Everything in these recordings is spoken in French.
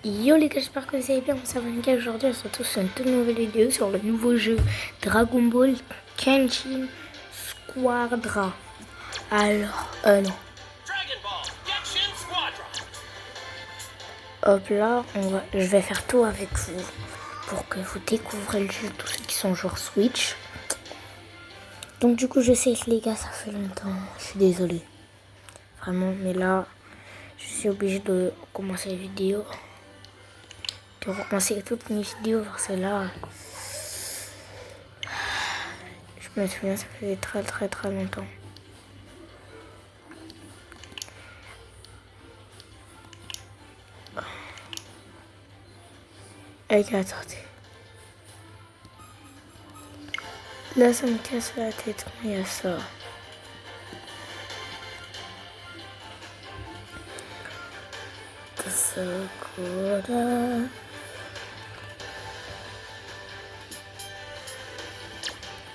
Yo les gars, j'espère que vous allez bien, ça va nickel. Aujourd'hui on se retrouve sur une toute nouvelle vidéo sur le nouveau jeu Dragon Ball Kenshin Squadra. Alors, non. Hop là, je vais faire tout avec vous pour que vous découvrez le jeu, tous ceux qui sont joueurs Switch. Donc du coup je sais les gars, ça fait longtemps, je suis désolée. Vraiment, mais là, je suis obligée de commencer la vidéo. De recommencer toutes mes vidéos parce que là, je me souviens, ça fait très longtemps. Et attendez. Là, ça me casse la tête, il y a ça. Sakura.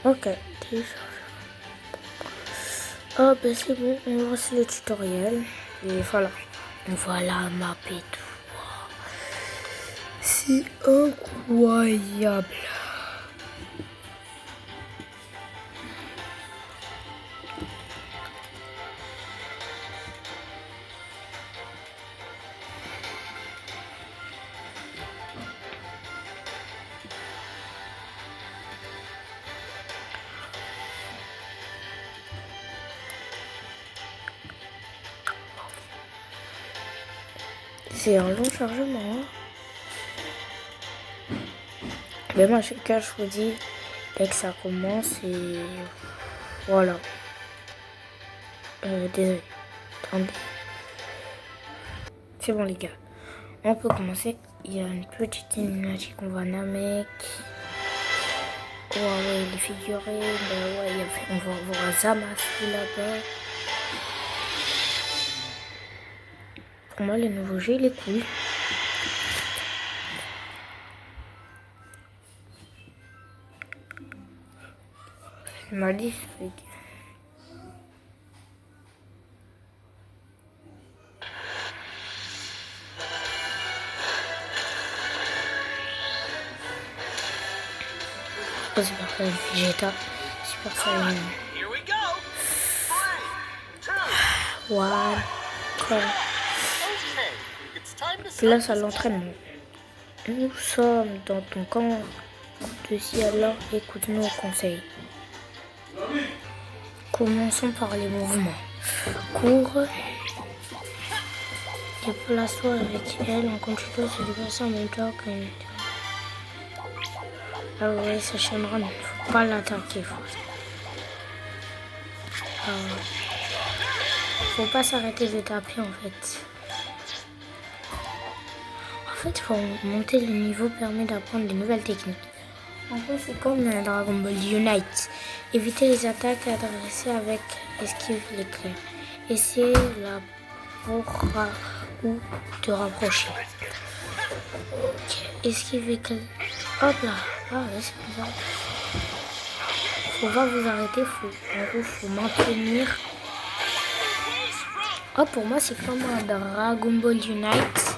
Ok, télécharge. Oh, ben c'est bon, on lance le tutoriel. Et voilà. Voilà ma pétou. C'est incroyable. C'est un long chargement. Hein. Mais moi, je vous dis, dès que ça commence, et voilà. Désolé. Attendez. C'est bon, les gars. On peut commencer. Il y a une petite animation qu'on voit Namek. Ouais, les figurines. Ben ouais, on va voir Zamasu là-bas. Pour moi, le nouveau jeu, il est cool. Magnifique. Oh, Super Saiyan Vegeta. Super Saiyan. One. Place à l'entraînement. Nous sommes dans ton camp de si alors écoute nos conseils. Commençons par les mouvements. Cours. Déplace-toi avec elle en continuant de se déplacer en même temps qu'elle. Ah ouais, ce Shenron, il ne faut pas l'attaquer. Faut pas s'arrêter de taper en fait. En fait, faut monter le niveau permet d'apprendre de nouvelles techniques. En fait, c'est comme dans Dragon Ball Unite. Éviter les attaques adressées avec esquive l'éclair. Essayer la porra ou te rapprocher. Ok, esquive l'éclair. Hop là. Ah ouais, c'est bizarre. Faut pas vous arrêter, faut maintenir. Oh, pour moi, c'est comme un Dragon Ball Unite.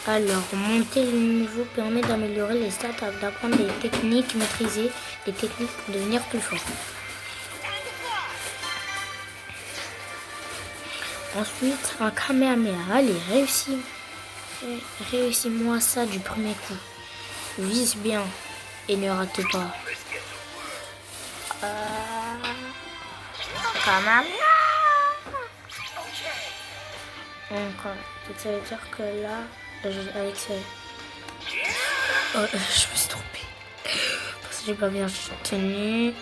Alors, monter le niveau permet d'améliorer les stats, d'apprendre des techniques, maîtriser des techniques pour devenir plus fort. Ensuite, un Kamehameha. Allez, réussis-moi ça du premier coup. Vise bien et ne rate pas. Kamehameha. Donc, ça veut dire que là, avec ce... Oh, je me suis trompée. Parce que j'ai pas bien tenu.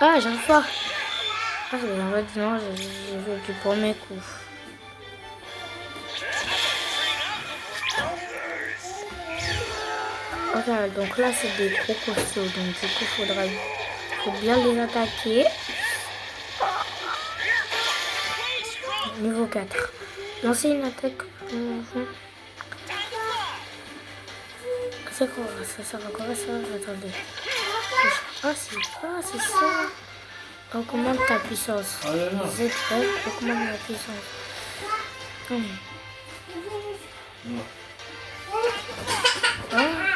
Ah, j'arrive pas. Ah, en fait, non, j'ai fait du premier coup. Ok, donc là, c'est des gros costauds. Donc, du coup, faut bien les attaquer. Niveau 4. Lancer une attaque. C'est quoi ça sert à quoi ça? Attendez. Ah, c'est ça. Augmente ta puissance. ZF augmente la puissance.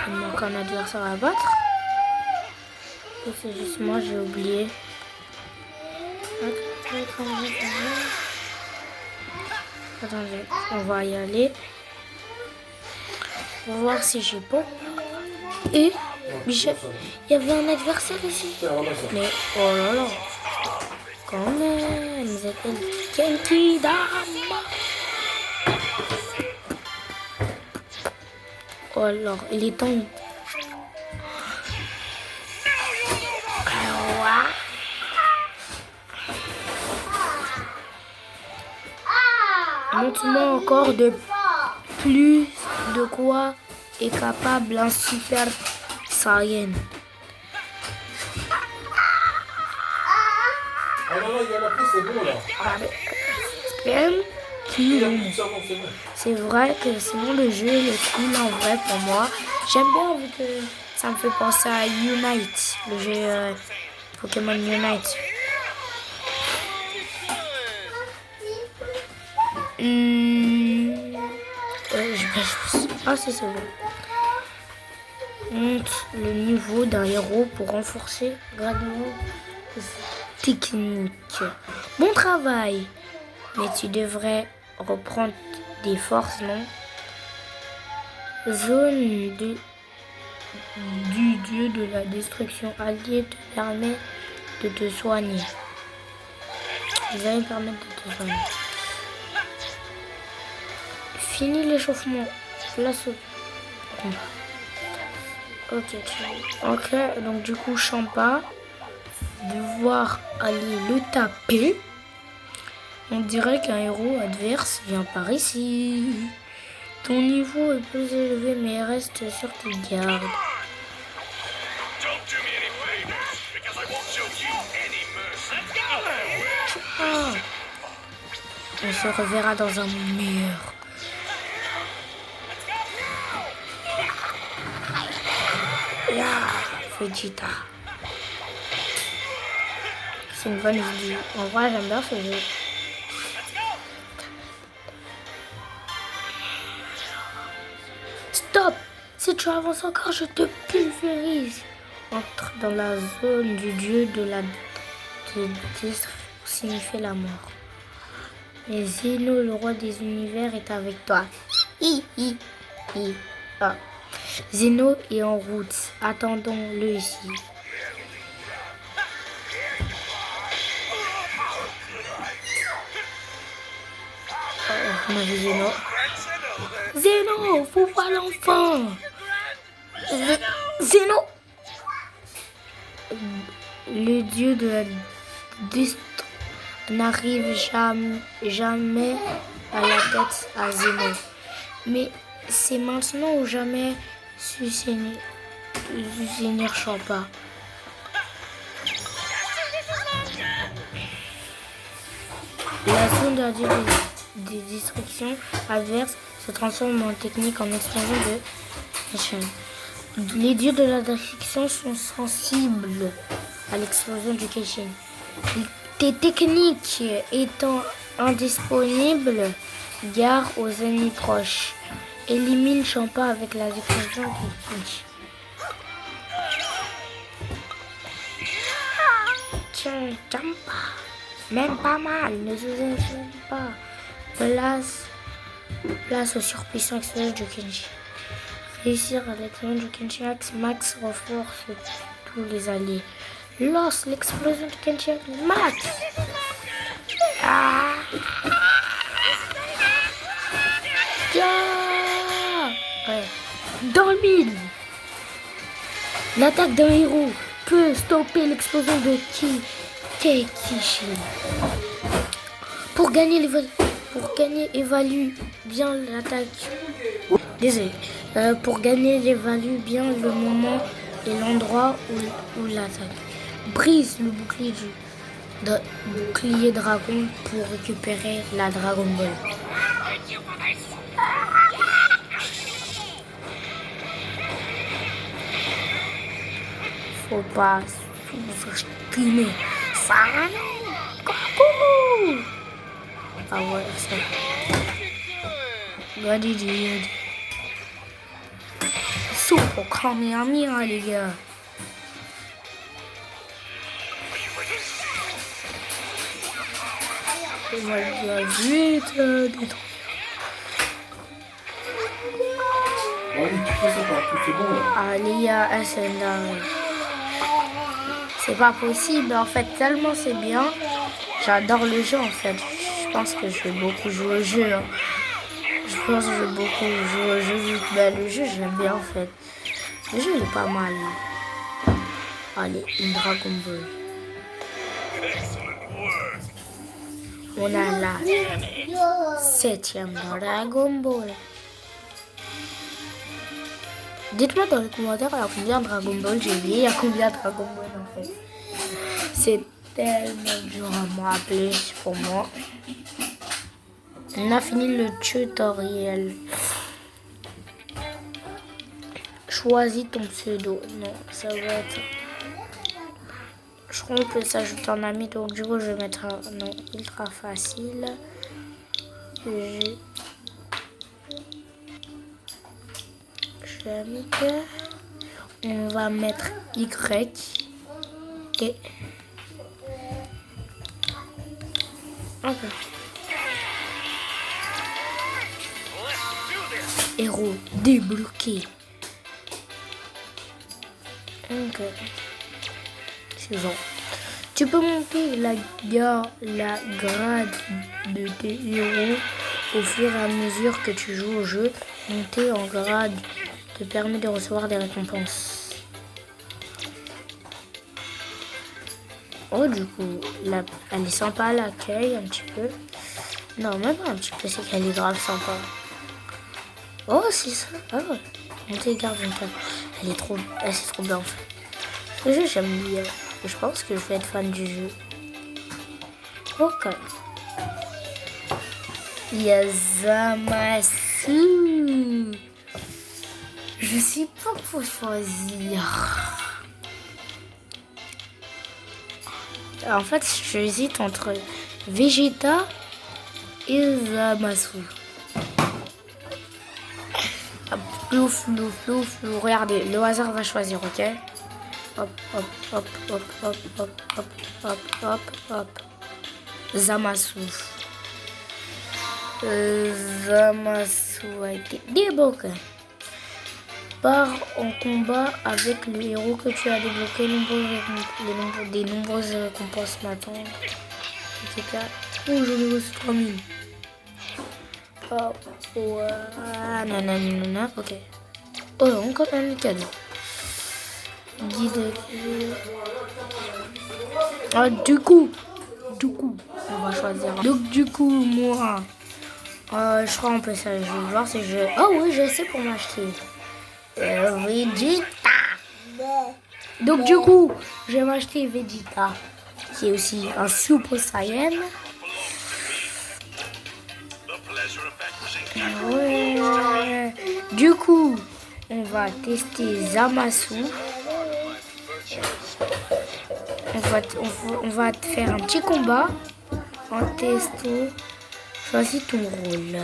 Il manque un adversaire à battre. Et c'est juste moi, j'ai oublié. Attendez, on va y aller. On va voir si j'ai pas. Et il y avait un adversaire ici. Mais oh là là. Quand même, ils appellent Genki Dama. Oh alors, il est temps. Montre-moi encore de plus de quoi est capable un Super Saiyan. Ah non, non, il y en a plus, c'est bon là. C'est vrai que sinon le jeu est cool en vrai pour moi. J'aime bien vu que ça me fait penser à Unite, le jeu Pokémon Unite. Ah c'est bon. Monte le niveau d'un héros pour renforcer graduellement technique. Bon travail. Mais tu devrais reprendre des forces, non? Zone du dieu de la destruction alliée te permet de te soigner. Ils allaient me permettre de te soigner. Fini l'échauffement. Place au combat. Ok, donc du coup, Champa, devoir aller le taper. On dirait qu'un héros adverse vient par ici. Ton niveau est plus élevé, mais reste sur tes gardes. Ah. On se reverra dans un monde meilleur. Vegeta. C'est une bonne idée. En vrai, j'aime bien ce jeu. Stop! Si tu avances encore, je te pulvérise. Entre dans la zone du dieu de la destruction signifie la mort. Mais Zeno, le roi des univers, est avec toi. Ah. Zeno est en route. Attendons-le ici. On a vu Zeno. Zeno, faut voir l'enfant. Zeno. Le dieu de la destruction n'arrive jamais à la tête à Zeno. Mais c'est maintenant ou jamais Seigneur Champa. La zone de des destructions adverses se transforme en technique en explosion de Kenshin. Les dieux de la destruction sont sensibles à l'explosion du Kenshin. Tes techniques étant indisponibles, gare aux ennemis proches. Élimine Champa avec la explosion du Kenshin. Tiens, Champa. Même pas mal, ne sous-estime pas. Place au surpuissant explosion du Kenshin. Réussir à l'explosion du Kenshin Max renforce tous les alliés. Lance l'explosion du Kenshin Max. Ah. Ouais. Dans le mille. L'attaque d'un héros peut stopper l'explosion de Kenshin. Pour gagner, évalue bien l'attaque. Désolé. Pour gagner, évalue bien le moment et l'endroit où l'attaque. Brise le bouclier dragon pour récupérer la Dragon Ball. Faut pas sous-estimer. Coucou. Ah ouais, ça. Gadidi. Super Kamehameha, les gars. Et moi, je dois vite détruire. Allez, tu fais ça partout, c'est bon là. Allez, SNR. C'est pas possible, en fait, tellement c'est bien. J'adore le jeu, en fait. Je pense que je vais beaucoup jouer au jeu. Hein. Je pense que je vais beaucoup jouer au jeu. Ben, le jeu, j'aime bien, en fait. Le jeu, il est pas mal. Allez, une Dragon Ball. On a la 7e Dragon Ball. Dites-moi dans les commentaires, il y a combien de Dragon Ball j'ai vu, il y a combien de Dragon Ball en fait. C'est tellement dur à me rappeler pour moi. On a fini le tutoriel. Choisis ton pseudo. Non, ça va être... Je crois qu'on peut s'ajouter en ami, donc du coup je vais mettre un nom ultra facile. On va mettre Y et okay. Héros débloqué. Ok. C'est bon. Tu peux monter la grade de tes héros au fur et à mesure que tu joues au jeu. Monter en grade te permet de recevoir des récompenses. Oh, du coup, elle est sympa à l'accueil un petit peu. Non, même pas un petit peu, c'est qu'elle est grave sympa. Oh, c'est ça. Ah ouais. Monter garde une table. Elle est trop bien en fait. Ce jeu, j'aime bien. Je pense que je vais être fan du jeu. Ok. Il y a Zamasu. Je sais pas pour choisir. En fait, j'hésite entre Vegeta et Zamasu. Flou. Regardez, le hasard va choisir, ok? Hop. Zamasu. Zamasu a été débloqué. Pars en combat avec le héros que tu as débloqué. Des nombreuses récompenses m'attendent. Oh, j'en ai reçu 3000. Oh, nanana, ok. Oh, encore un cadeau. Guide. Ah, du coup, on va choisir. Donc, du coup, moi, je crois qu'on peut ça. Je vais voir si je. Oh, oui, je sais pour m'acheter. Vegeta. Donc, du coup, je vais m'acheter Vegeta, qui est aussi un Super Saiyan. Ouais. Du coup, on va tester Zamasu. On va faire un petit combat en testant. Choisis ton rôle.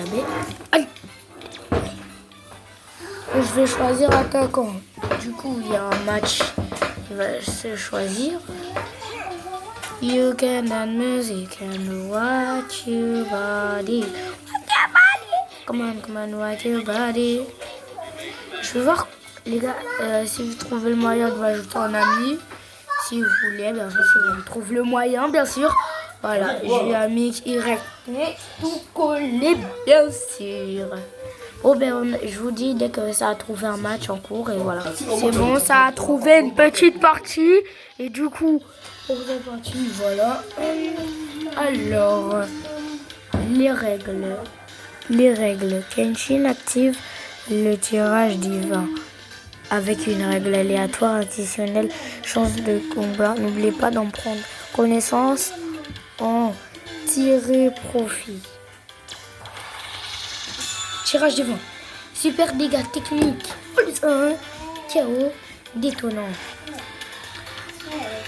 Allez. Je vais choisir attaquant. Du coup, il y a un match qui va se choisir. You can dance music and watch your body. Come on, watch your body. Je vais voir, les gars, si vous trouvez le moyen de m'ajouter en ami. Si vous voulez, bien sûr, si vous trouvez le moyen, bien sûr. Voilà, j'ai un mix Y. Tout collé, bien sûr. Oh ben, je vous dis dès que ça a trouvé un match en cours et voilà. C'est bon, ça a trouvé une petite partie. Et du coup, pour cette partie, voilà. Alors, les règles. Kenshin active le tirage divin. Avec une règle aléatoire additionnelle, chance de combat. N'oubliez pas d'en prendre connaissance en tirer profit. Tirage divin. Super dégâts techniques. Plus 1. KO détonnant.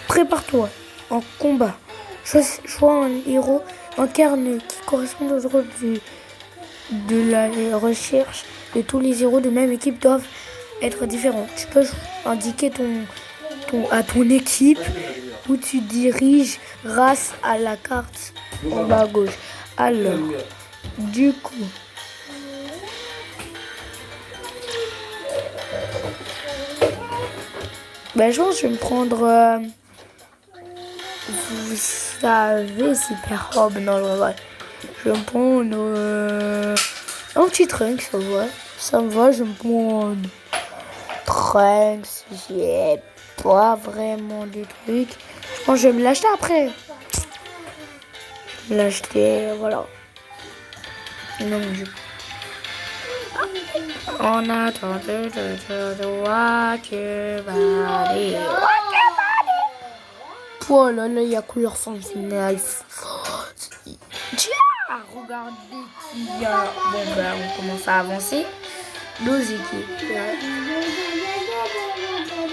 Prépare-toi en combat. Choisis un héros incarne qui correspond au rôle de la recherche de tous les héros de même équipe doivent être différents. Tu peux indiquer à ton équipe où tu diriges grâce à la carte en bas à gauche. Alors, du coup, je pense que je vais me prendre... vous savez, super robe. Non, je vais me prendre un petit trunk, ça va. Ça me va, je vais me prendre trunks. J'ai pas vraiment des trucs. Bon, je vais me l'acheter après. L'acheter, voilà. Donc, on attend de Water Body. Oh là là, il y a couleur finale. Tiens, regardez qu'il y a. Bon, on commence à avancer. Nos équipes.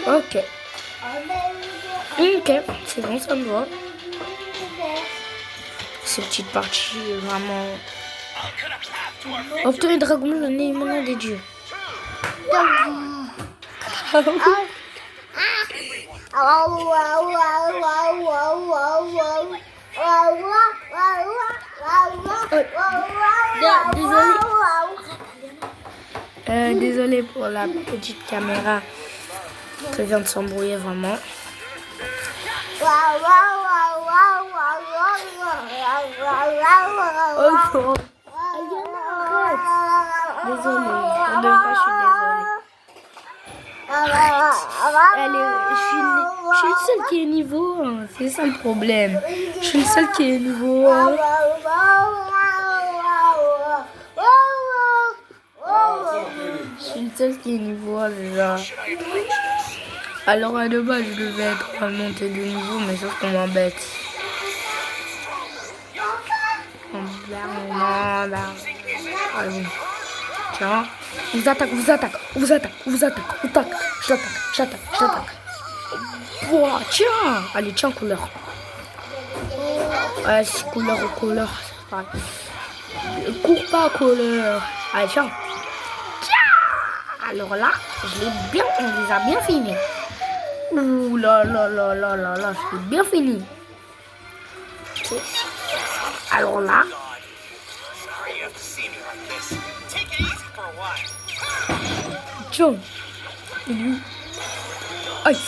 Ok. Ok, c'est bon, ça me va. Ces petites parties, vraiment. Obtenez Dragon Ball, le nez immanent des dieux. Désolé pour la petite caméra qui vient de s'embrouiller vraiment. Oh, désolé, je suis désolée. Je suis le seul qui est niveau 1, c'est ça le problème. Je suis le seul qui est niveau 1. Je suis le seul qui est niveau 1 déjà. Alors à de base je devais être monté de niveau, mais sauf qu'on m'embête. Allez. Tiens, j'attaque. Wow, tiens. Allez, tiens, couleur. Ouais, c'est couleur ou couleur, c'est pareil. Cours pas, couleur. Allez, tiens. Alors là, on les a bien finis. Ouh là, c'est bien fini. Okay. Alors là. Tiens, il est où? Aïe.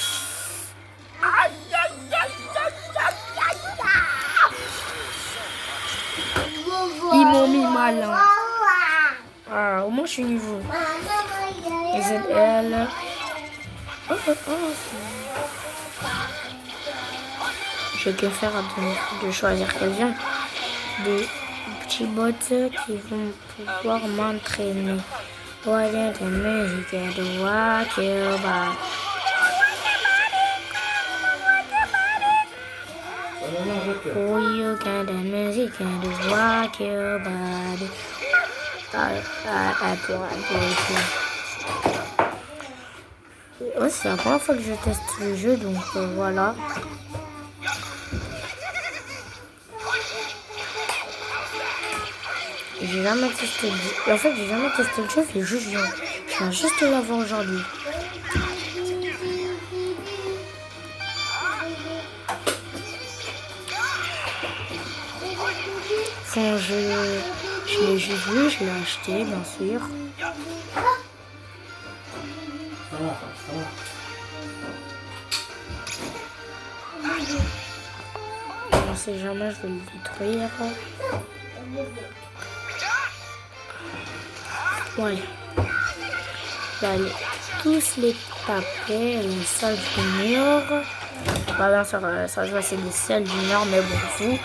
Ils m'ont mis mal. Hein. Ah, au moins je suis niveau. Et c'est elle. Je vais que faire de choisir quelqu'un. Des petits bots qui vont pouvoir m'entraîner. Voyez des musiques de Water Body. Oui, de musique de Water Body. C'est la première fois que je teste le jeu, donc voilà. J'ai jamais testé le jeu. En fait, j'ai jamais testé le jeu, je viens juste de l'avoir aujourd'hui. Enfin, je l'ai juste vu, je l'ai acheté, bien sûr. On sait jamais, je vais le détruire. Ouais. Allez, tous les taper, les salles juniors. Bien sûr, ça joue c'est des salles juniors, mais bon, vous,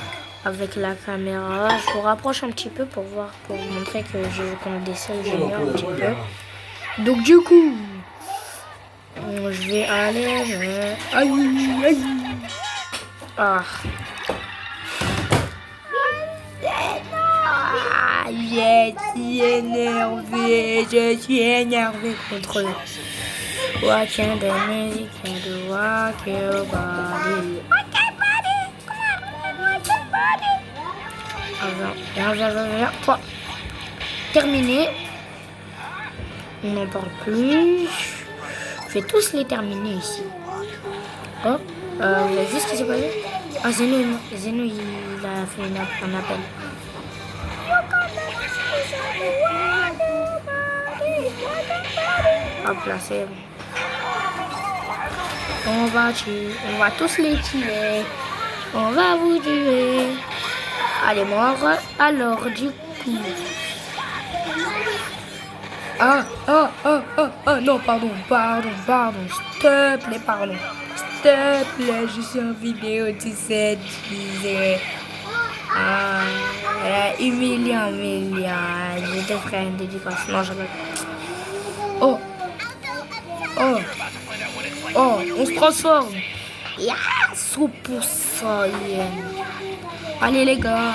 avec la caméra, je vous rapproche un petit peu pour vous montrer que je joue contre des salles juniors un petit peu. Donc du coup, je vais aller. Aïe. Ah. Je suis énervé contre eux. Watching the music and the Water Body. Viens. Toi. Terminé. On n'en parle plus. Je vais tous les terminer ici. Oh, vous avez vu ce qui s'est passé? Ah, Zeno, il a fait un appel. Hop là, c'est bon. On va tous les tuer. On va vous tuer. Allez, mort. Alors, du coup... Ah, non, pardon. S'il te plaît, pardon. S'il te plaît, je suis en vidéo, tu sais, humiliant. Je te ferai une dédicace. Non, je Oh, on se transforme. Yeah, 100%. Yeah. Allez, les gars.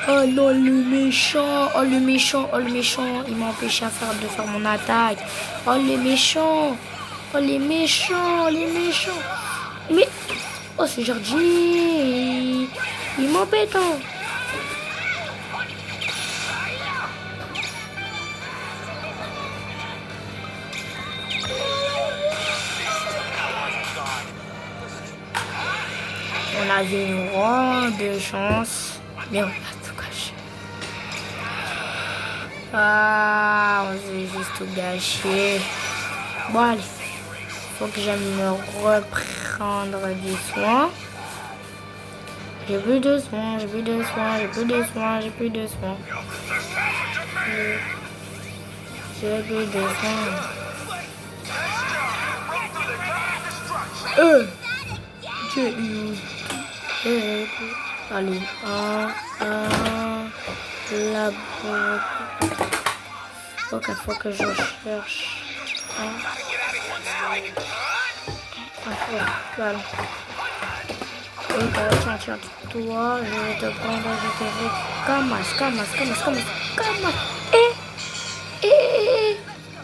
Oh non, le méchant, il m'a empêché de faire mon attaque. Oh les méchants. Mais, oh c'est Georgie, il m'embête. On avait une grande chance, mais on a tout gâché. Ah, on s'est juste tout gâché. Bon, allez, faut que j'aille me reprendre du soin. J'ai plus de soins. Allez, la boîte. Ok, faut que je cherche. Voilà. Tiens, toi, je vais te prendre, je te fais Camas.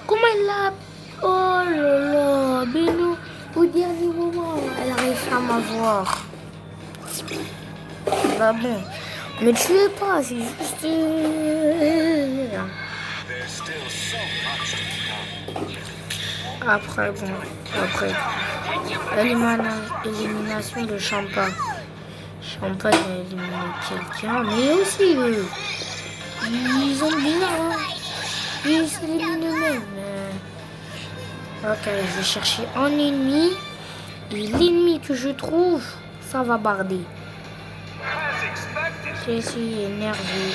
Comment elle a... Oh là là, Beno, au dernier moment, elle arrive à m'avoir. Bah bon, ne tuez pas, c'est juste... Après, élimination de Champagne. Champagne a éliminé quelqu'un, mais aussi eux. Ils ont bien, hein. Ils s'éliminent eux-mêmes. Ok, je vais chercher un ennemi. Et l'ennemi que je trouve, ça va barder. Je suis énervé.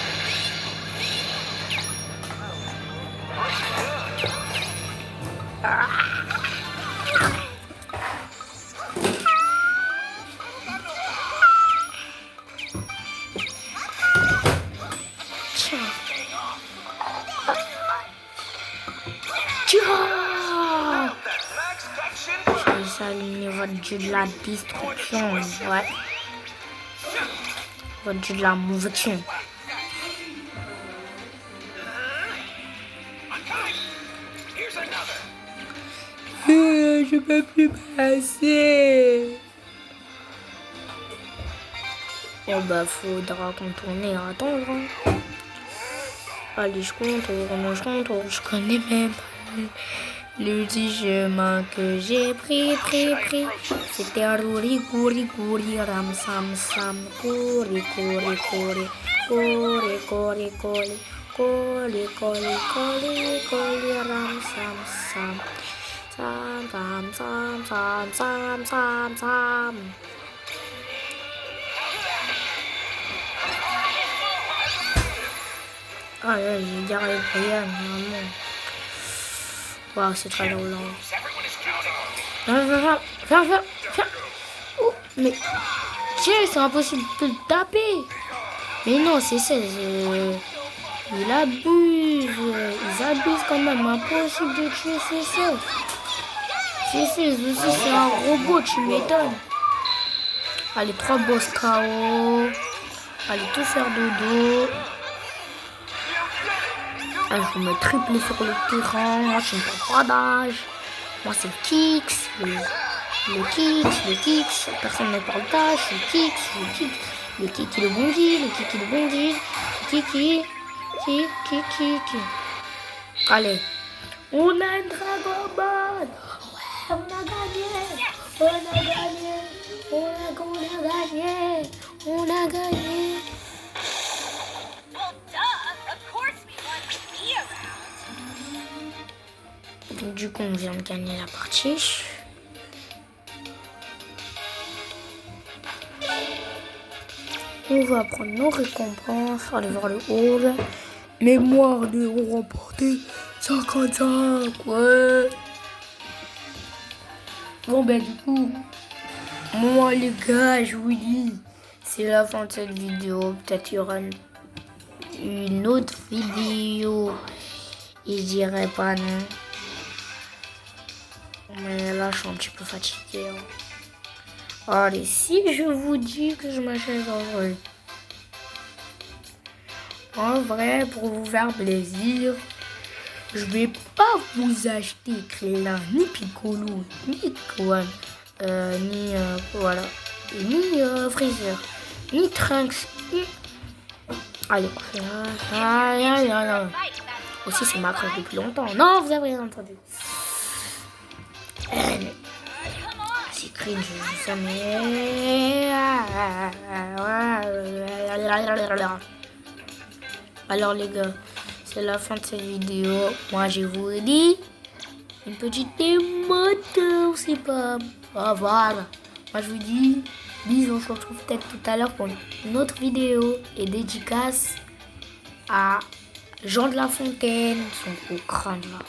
Votre dieu de la destruction, ouais. Votre dieu de la mauvaction. Je peux plus passer. Oh bah faudra contourner, attendre. Allez, je contourne, je connais même pas le petit chemin que j'ai pris. C'était rouri, ram, sam, couri, ram, sam. Sam. Ah là, j'ai garé Brian, vraiment. Waouh, c'est très drôle. Viens. Oh, mais tiens, c'est impossible de le taper. Mais non, c'est ça. Ils abusent quand même. Impossible de tuer CC. CC aussi, c'est un robot, tu m'étonnes. Allez, 3 boss KO. Allez, tout faire dodo. Je vais me tripler sur le terrain. Je n'ai pas d'âge. Moi, c'est le Kix. Le Kix. Personne ne parle pas. C'est le Kix. Le Kiki le bondi. Kiki. Allez. On a une Dragon Ball. Ouais, on a gagné. Donc, du coup, on vient de gagner la partie. On va prendre nos récompenses, aller voir le hall. Mémoire de héros remporté 55, ouais. Bon ben du coup, moi les gars, je vous dis, c'est la fin de cette vidéo. Peut-être il y aura une autre vidéo. Et je dirais pas non. Mais là, je suis un petit peu fatigué. Allez, si je vous dis que je m'achète en vrai, pour vous faire plaisir, je vais pas vous acheter Krillin, ni Piccolo, ni Gohan, ni Freezer, ni Trunks, ni... Allez, aussi c'est ma crush depuis longtemps. Non, vous avez rien entendu. C'est cringe, ça mais... Alors les gars, c'est la fin de cette vidéo. Moi je vous dis une petite émote, c'est pas... Ah, voilà. Moi je vous dis bisous, on se retrouve peut-être tout à l'heure pour une autre vidéo. Et dédicace à Jean de La Fontaine, son gros crâne là.